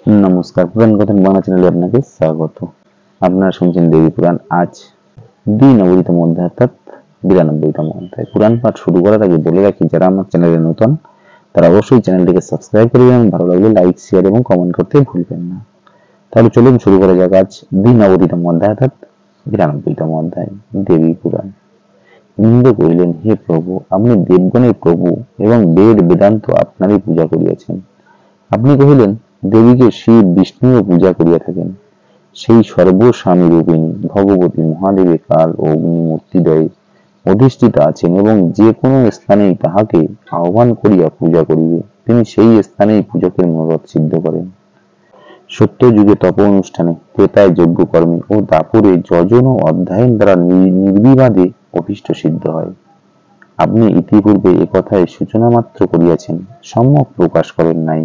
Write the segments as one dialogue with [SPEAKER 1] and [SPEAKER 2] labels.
[SPEAKER 1] নমস্কার, পুরাণ কথন বাংলা চ্যানেলে আপনাকে স্বাগত। আপনারা শুনছেন দেবী পুরাণ। আজ ২৯তম অধ্যায় অর্থাৎ ৯২তম অধ্যায়। পুরাণ পাঠ শুরু করার আগে বলে রাখি, যারা আমার চ্যানেলে নতুন তারা অবশ্যই চ্যানেলটিকে সাবস্ক্রাইব করবেন এবং ভালো লাগলে লাইক, শেয়ার এবং কমেন্ট করতে ভুলবেন না। তাহলে চলুন শুরু করা যাক আজ ৯২তম অধ্যায় অর্থাৎ ৯২তম অধ্যায় দেবী পুরাণ। ইন্দ্র কহিলেন, হে প্রভু, আপনি দেবগণের প্রভু এবং বেদ বেদান্ত আপনারই পূজা করিয়াছেন। আপনি কহিলেন, দেবীকে শিব বিষ্ণুও পূজা করিয়া থাকেন। সেই সর্বস্বামী রূপিণী ভগবতী মহাদেবে কাল ও অগ্নিমূর্তিদ্বয়ে অধিষ্ঠিতা আছেন এবং যে কোনো স্থানেই তাহাকে আহ্বান করিয়া পূজা করিবে, তিনি সেই স্থানেই পূজকের মনোরথ সিদ্ধ করেন। সত্য যুগে তপ অনুষ্ঠানে, ত্রেতায় যজ্ঞ কর্মে ও দাপরে যজন ও অধ্যয়ন দ্বারা নির্বিবাদে অভীষ্ট সিদ্ধ হয়। আপনি ইতিপূর্বে একথায় সূচনা মাত্র করিয়াছেন, সম্যক প্রকাশ করেন নাই।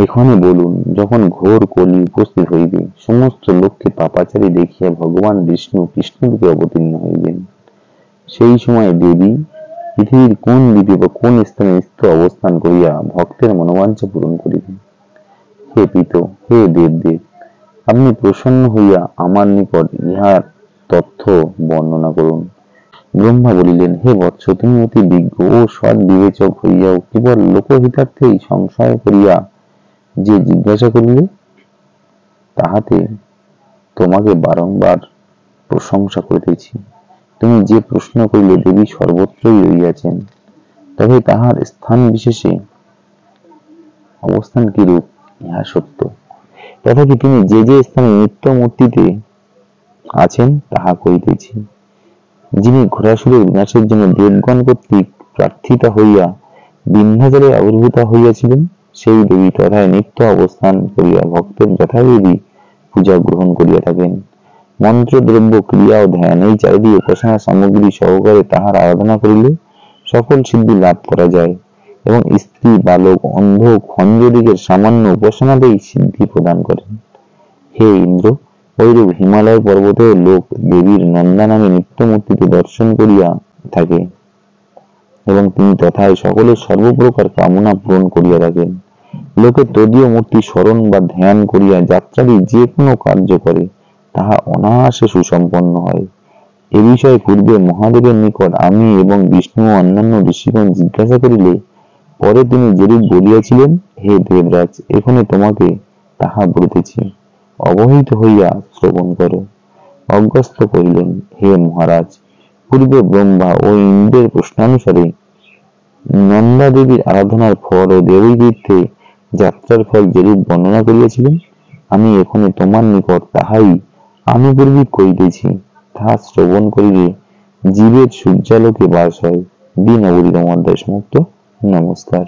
[SPEAKER 1] এখানে বলুন, যখন ঘোর কলি উপস্থিত হইবে, সমস্ত লোককে পাপাচারী দেখিয়া ভগবান বিষ্ণু কৃষ্ণরূপে অবতীর্ণ হইবেন। সেই সময় দেবী পৃথিবীর কোন দ্বীপে বা কোন স্থানে স্থিত অবস্থান করিয়া ভক্তের মনোবাঞ্ছা পূরণ করিবেন। হে পিত, হে দেবদেব, আপনি প্রসন্ন হইয়া আমার নিকট ইহার তথ্য বর্ণনা করুন। ব্রহ্মা বলিলেন, হে বৎস, তুমি অতি বিজ্ঞ ও সৎ বিবেচক হইয়াও কেবল লোকহিতার্থেই সংশয় করিয়া যে জিজ্ঞাসা করিলে, তাহাতে তোমাকে বারংবার প্রশংসা করিতেছি। তুমি যে প্রশ্ন করিলে, দেবী সর্বত্রই রহিয়াছেন, তবে তাহার স্থান বিশেষে অবস্থান কিরূপ ইহা সত্য। তথাপি তিনি যে যে স্থানে নিত্য মূর্তিতে আছেন তাহা করিতেছি। যিনি ঘোড়াসুরের বিনাশের জন্য দেবগণ কর্তৃক প্রার্থিতা হইয়া বিন্ধ্যাচলে আবির্ভূতা হইয়াছিলেন, সেই দেবী তথায় নিত্য অবস্থান করিয়া ভক্তের যথাবিধি পূজা গ্রহণ করিয়া থাকেন। মন্ত্র, দ্রব্য, ক্রিয়া ও ধ্যান এই চারিটি উপাসনা সামগ্রী সহকারে তাহার আরাধনা করিলে সকল সিদ্ধি লাভ করা যায় এবং স্ত্রী, বালক, অন্ধ, খঞ্জদিগের সামান্য উপাসনাতেই সিদ্ধি প্রদান করেন। হে ইন্দ্র, ঐরূপ হিমালয় পর্বতেও লোক দেবীর নন্দা নামে নিত্য মূর্তিতে দর্শন করিয়া থাকে এবং তিনি তথায় সকলের সর্বপ্রকার কামনা পূরণ করিয়া থাকেন। লোকে তদীয় মূর্তি স্মরণ বা ধ্যান করিয়া যাত্রাদি যে কোনো কার্য করে, তাহা অনায়াসে সুসম্পন্ন হয়। এ বিষয়ে পূর্বে মহাদেবের নিকট আমি এবং বিষ্ণু ও অন্যান্য ঋষিগণ জিজ্ঞাসা করিলে পরে তিনি যেরূপ বলিয়াছিলেন, হে দেবরাজ, এখানে তোমাকে তাহা বলিতেছি, অবহিত হইয়া শ্রবণ করো। অগস্ত্য কহিলেন, হে মহারাজ, পূর্বে ব্রহ্মা ও ইন্দ্রের প্রশ্নানুসারে নন্দা দেবীর আরাধনার ফল ও দেবী তীর্থে যাত্রার ফল যেরূপ বর্ণনা করিয়াছিলেন, আমি এখানে তোমার নিকট তাহাই আনুপূর্বিক করিতেছি। তাহা শ্রবণ করিলে জীবের সূর্যালোকে বাস হয়। ৯২তম অধ্যায় সমাপ্ত। নমস্কার।